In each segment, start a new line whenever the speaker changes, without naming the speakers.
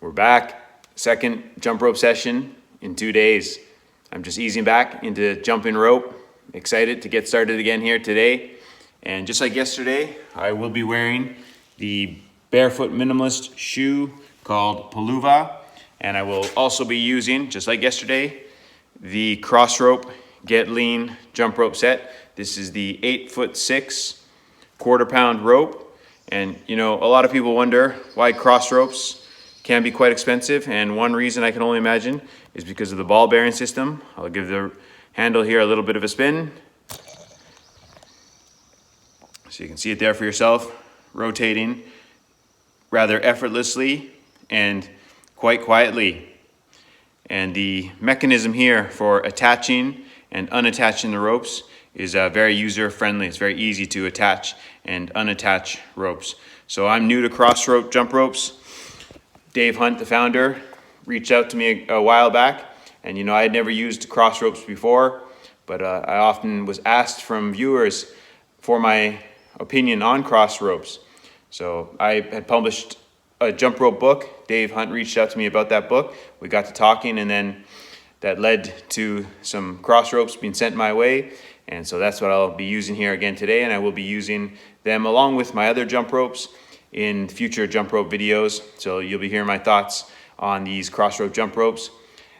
We're back, second jump rope session in 2 days. I'm just easing back into jumping rope. Excited to get started again here today. And just like yesterday, I will be wearing the Barefoot minimalist shoe called Paluva. And I will also be using, just like yesterday, the Crossrope Get Lean jump rope set. This is the 8'6" quarter-pound rope. And you know, a lot of people wonder why cross ropes can be quite expensive. And one reason I can only imagine is because of the ball bearing system. I'll give the handle here a little bit of a spin. So you can see it there for yourself, rotating rather effortlessly and quite quietly. And the mechanism here for attaching and unattaching the ropes is very user-friendly. It's very easy to attach and unattach ropes. So I'm new to Crossrope jump ropes. Dave Hunt, the founder, reached out to me a while back, and you know, I had never used Crossropes before, but I often was asked from viewers for my opinion on Crossropes. So I had published a jump rope book. Dave Hunt reached out to me about that book. We got to talking, and then that led to some Crossropes being sent my way. And so that's what I'll be using here again today, and I will be using them along with my other jump ropes in future jump rope videos. So you'll be hearing my thoughts on these Crossrope jump ropes.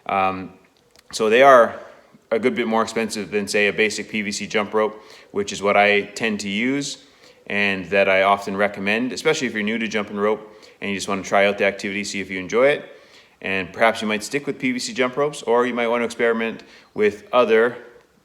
So they are a good bit more expensive than, say, a basic PVC jump rope, which is what I tend to use and that I often recommend, especially if you're new to jumping rope and you just want to try out the activity, see if you enjoy it. And perhaps you might stick with PVC jump ropes, or you might want to experiment with other,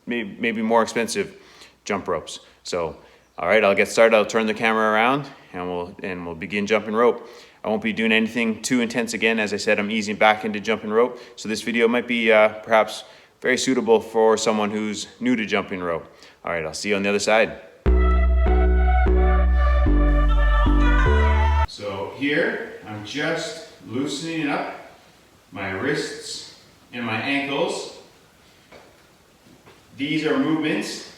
maybe more expensive jump ropes. So, all right, I'll get started. I'll turn the camera around and we'll begin jumping rope. I won't be doing anything too intense again. As I said, I'm easing back into jumping rope. So this video might be perhaps very suitable for someone who's new to jumping rope. All right, I'll see you on the other side. So here, I'm just loosening up my wrists and my ankles. These are movements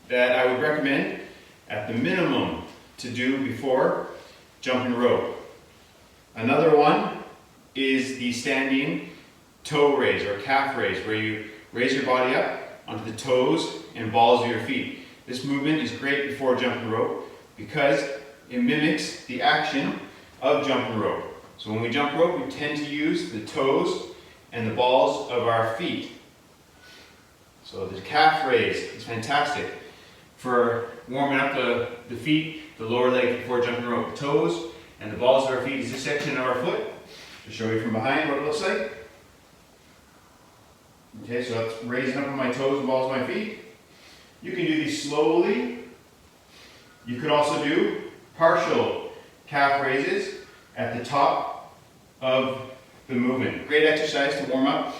that I would recommend at the minimum to do before jumping rope. Another one is the standing toe raise or calf raise, where you raise your body up onto the toes and balls of your feet. This movement is great before jumping rope because it mimics the action of jumping rope. So when we jump rope, we tend to use the toes and the balls of our feet. So the calf raise is fantastic for warming up the feet, the lower leg before jumping rope. The toes and the balls of our feet is this section of our foot. To show you from behind what it looks like. Okay, so that's raising up on my toes and balls of my feet. You can do these slowly. You could also do partial calf raises at the top of the movement. Great exercise to warm up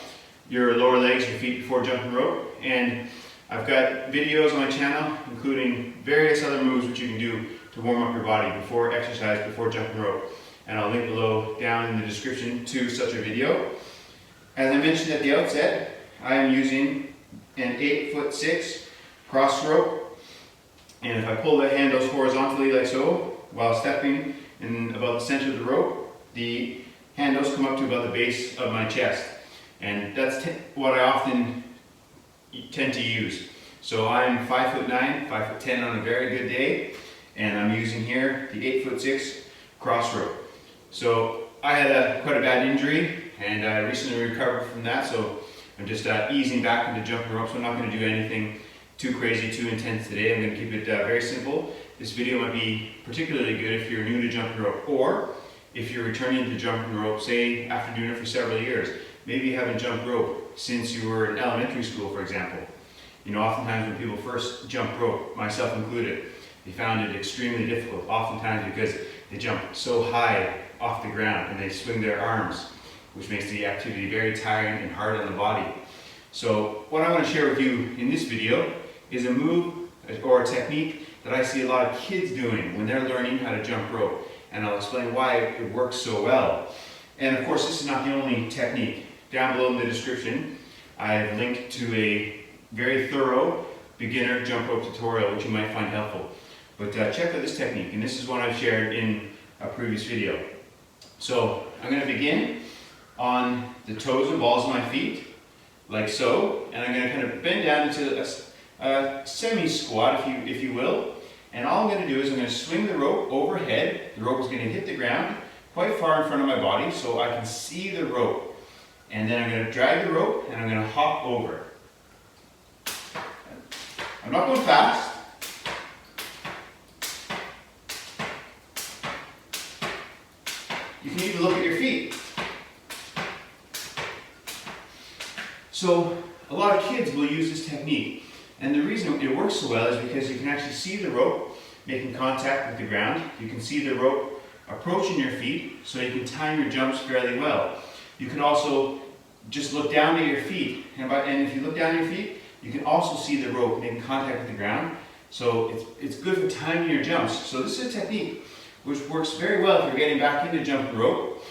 your lower legs, your feet before jumping rope. And I've got videos on my channel, including various other moves which you can do to warm up your body before exercise, before jumping rope. And I'll link below down in the description to such a video. As I mentioned at the outset, I am using an 8'6" cross rope. And if I pull the handles horizontally like so, while stepping in about the center of the rope, the handles come up to about the base of my chest. And that's what I often tend to use. So I'm 5'9", 5'10" on a very good day, and I'm using here the 8'6" cross rope. So I had quite a bad injury, and I recently recovered from that, so I'm just easing back into jumping rope. So I'm not going to do anything too crazy, too intense today. I'm going to keep it very simple. This video might be particularly good if you're new to jumping rope, or if you're returning to jumping rope, say after doing it for several years. Maybe you haven't jumped rope since you were in elementary school, for example. You know, oftentimes when people first jump rope, myself included, they found it extremely difficult, oftentimes because they jump so high off the ground and they swing their arms, which makes the activity very tiring and hard on the body. So what I want to share with you in this video is a move or a technique that I see a lot of kids doing when they're learning how to jump rope. And I'll explain why it works so well. And of course, this is not the only technique. Down below in the description, I've linked to a very thorough beginner jump rope tutorial, which you might find helpful. But check out this technique, and this is one I've shared in a previous video. So I'm going to begin on the toes and balls of my feet, like so, and I'm going to kind of bend down into a semi-squat, if you will, and all I'm going to do is I'm going to swing the rope overhead. The rope is going to hit the ground quite far in front of my body so I can see the rope, and then I'm going to drag the rope and I'm going to hop over. I'm not going fast. You can even look at your feet. So a lot of kids will use this technique, and the reason it works so well is because you can actually see the rope making contact with the ground. You can see the rope approaching your feet, so you can time your jumps fairly well. You can also just look down at your feet, and if you look down at your feet, you can also see the rope making contact with the ground. So it's good for timing your jumps. So this is a technique which works very well if you're getting back into jumping rope.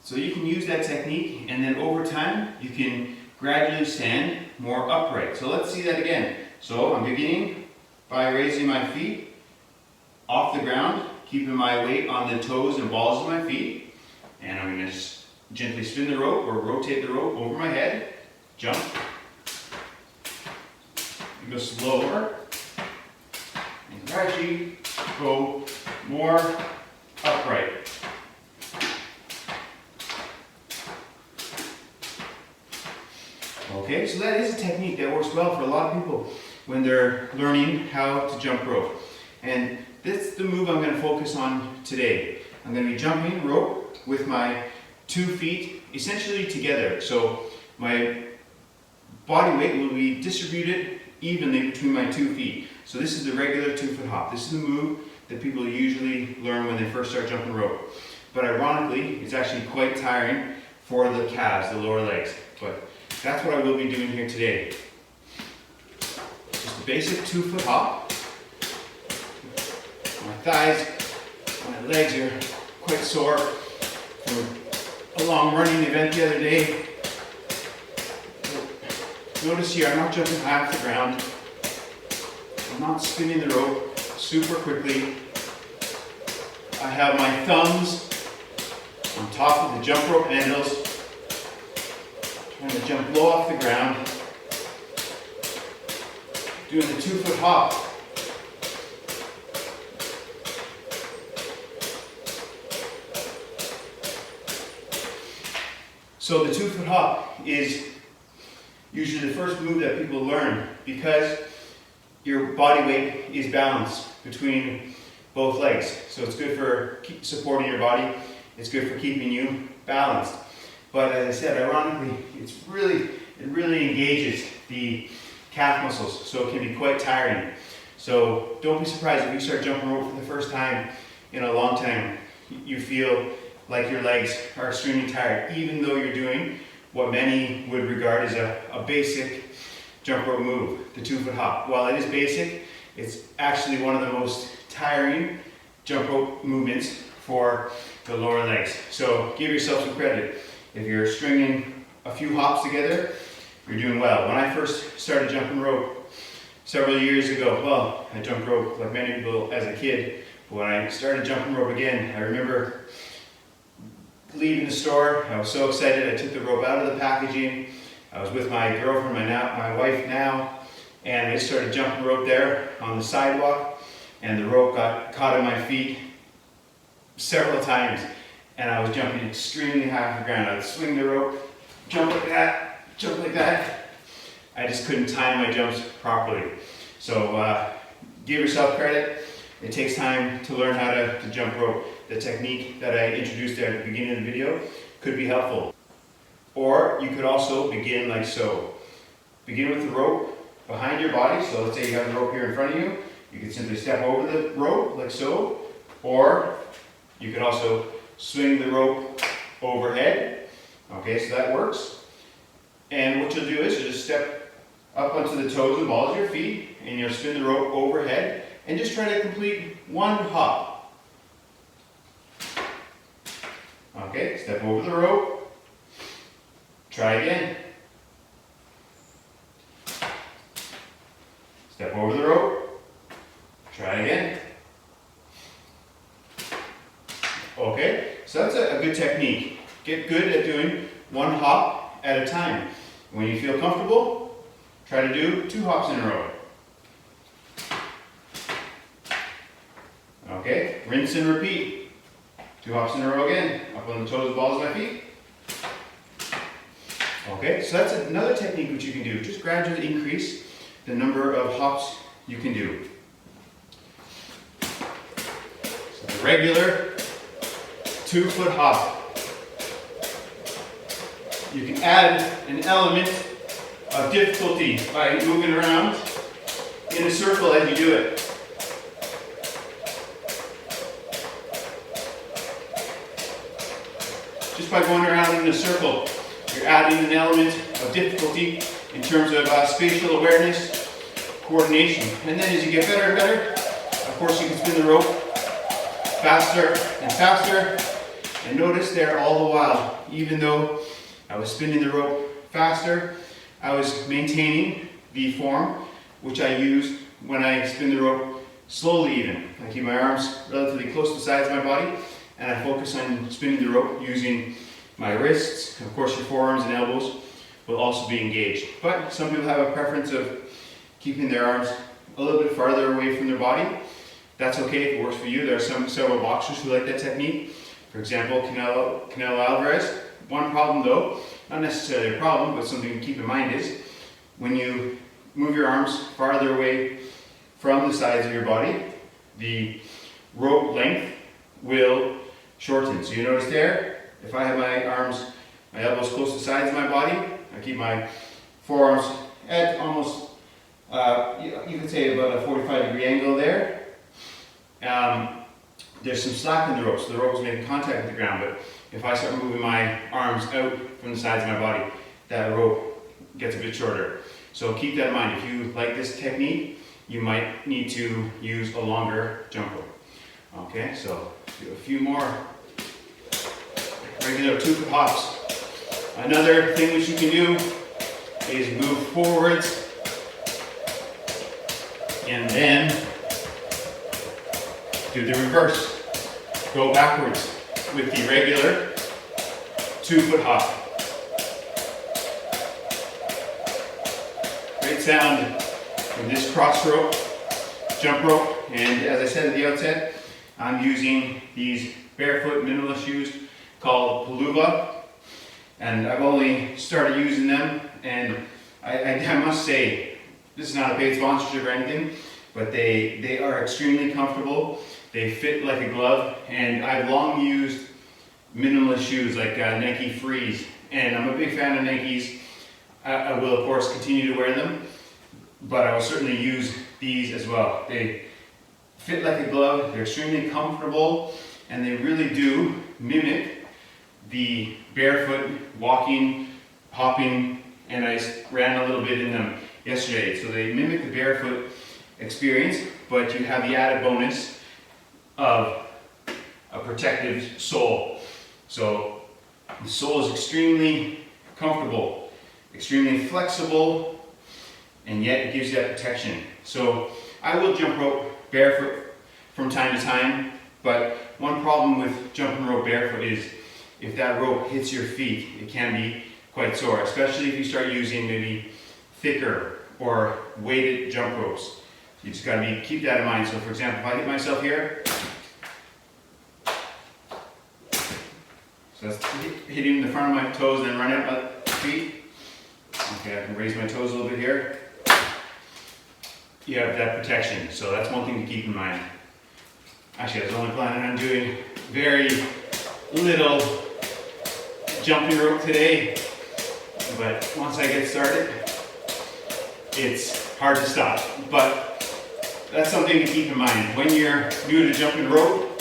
So you can use that technique, and then over time you can gradually stand more upright. So let's see that again. So I'm beginning by raising my feet off the ground, keeping my weight on the toes and balls of my feet, and I'm going to just gently spin the rope or rotate the rope over my head, jump, and go slower, and gradually go more upright. Okay, so that is a technique that works well for a lot of people when they're learning how to jump rope. And that's the move I'm going to focus on today. I'm going to be jumping rope with my 2 feet essentially together. So my body weight will be distributed evenly between my 2 feet. So this is the regular 2-foot hop. This is the move that people usually learn when they first start jumping rope. But ironically, it's actually quite tiring for the calves, the lower legs. But that's what I will be doing here today. Just a basic 2-foot hop. My thighs, my legs are quite sore from a long running event the other day. Notice here, I'm not jumping high off the ground. I'm not spinning the rope super quickly. I have my thumbs on top of the jump rope handles. Trying to jump low off the ground, doing the 2-foot hop. So the 2-foot hop is usually the first move that people learn because your body weight is balanced between both legs. So it's good for supporting your body, it's good for keeping you balanced. But as I said, ironically, it really engages the calf muscles, so it can be quite tiring. So don't be surprised if you start jumping rope for the first time in a long time. You feel like your legs are extremely tired, even though you're doing what many would regard as a basic jump rope move, the 2-foot hop. While it is basic, it's actually one of the most tiring jump rope movements for the lower legs. So give yourself some credit. If you're stringing a few hops together, you're doing well. When I first started jumping rope several years ago, well, I jumped rope like many people as a kid, but when I started jumping rope again, I remember leaving the store. I was so excited. I took the rope out of the packaging. I was with my girlfriend, my wife now, and I started jumping rope there on the sidewalk, and the rope got caught in my feet several times. And I was jumping extremely high off the ground. I would swing the rope, jump like that. I just couldn't time my jumps properly. So give yourself credit. It takes time to learn how to jump rope. The technique that I introduced there at the beginning of the video could be helpful. Or you could also begin like so. Begin with the rope behind your body. So let's say you have the rope here in front of you. You can simply step over the rope like so. Or you could also swing the rope overhead. Okay, so that works. And what you'll do is you'll just step up onto the toes and balls of your feet, and you'll spin the rope overhead, and just try to complete 1 hop. Okay, step over the rope. Try again. Step over the rope. Try again. Okay, so that's a good technique. get good at doing one hop at a time. When you feel comfortable, try to do 2 hops in a row. Okay, rinse and repeat. 2 hops in a row again. Up on the toes, balls of my feet. Okay, so that's another technique which you can do. Just gradually increase the number of hops you can do. So the regular 2-foot hop. You can add an element of difficulty by moving around in a circle as you do it. Just by going around in a circle, you're adding an element of difficulty in terms of spatial awareness, coordination. And then as you get better and better, of course you can spin the rope faster and faster. And notice there all the while, even though I was spinning the rope faster, I was maintaining the form which I used when I spin the rope slowly even. I keep my arms relatively close to the sides of my body and I focus on spinning the rope using my wrists. Of course your forearms and elbows will also be engaged. But some people have a preference of keeping their arms a little bit farther away from their body. That's okay if it works for you. There are several boxers who like that technique. For example, Canelo Alvarez. One problem though, not necessarily a problem, but something to keep in mind is when you move your arms farther away from the sides of your body, the rope length will shorten. So you notice there, if I have my elbows close to the sides of my body, I keep my forearms at almost, you could say about a 45-degree angle there. There's some slack in the rope, so the rope is making contact with the ground, but if I start moving my arms out from the sides of my body, that rope gets a bit shorter. So keep that in mind. If you like this technique, you might need to use a longer jump rope. Okay, so do a few more regular 2-foot hops. Another thing which you can do is move forwards and then do the reverse. Go backwards with the regular 2-foot hop. Great sound from this crossrope, jump rope, and as I said at the outset, I'm using these Barefoot minimalist shoes called Palooza, and I've only started using them, and I must say, this is not a paid sponsorship or anything, but they are extremely comfortable. They fit like a glove, and I've long used minimalist shoes like Nike Freeze, and I'm a big fan of Nikes. I will of course continue to wear them, but I will certainly use these as well. They fit like a glove, they're extremely comfortable, and they really do mimic the barefoot walking, hopping, and I ran a little bit in them yesterday. So they mimic the barefoot experience, but you have the added bonus of a protective sole. So the sole is extremely comfortable, extremely flexible, and yet it gives you that protection. So I will jump rope barefoot from time to time, but one problem with jumping rope barefoot is if that rope hits your feet, it can be quite sore, especially if you start using maybe thicker or weighted jump ropes. You just gotta keep that in mind. So for example, if I hit myself here, so that's hitting the front of my toes and then running up my feet. Okay, I can raise my toes a little bit here. You have that protection, so that's one thing to keep in mind. Actually, I was only planning on doing very little jumping rope today, but once I get started, it's hard to stop. But that's something to keep in mind. When you're new to jumping rope,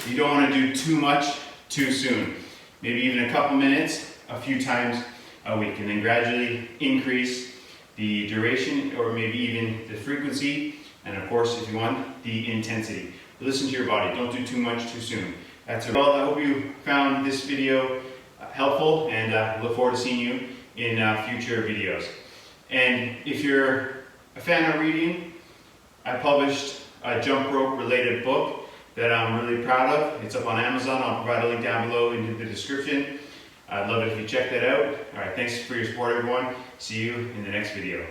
you don't want to do too much too soon. Maybe even a couple minutes, a few times a week, and then gradually increase the duration or maybe even the frequency, and of course, if you want, the intensity. Listen to your body. Don't do too much too soon. That's it. Well, I hope you found this video helpful, and look forward to seeing you in future videos. And if you're a fan of reading, I published a jump rope related book that I'm really proud of. It's up on Amazon. I'll provide a link down below in the description. I'd love it if you check that out. All right, thanks for your support, everyone. See you in the next video.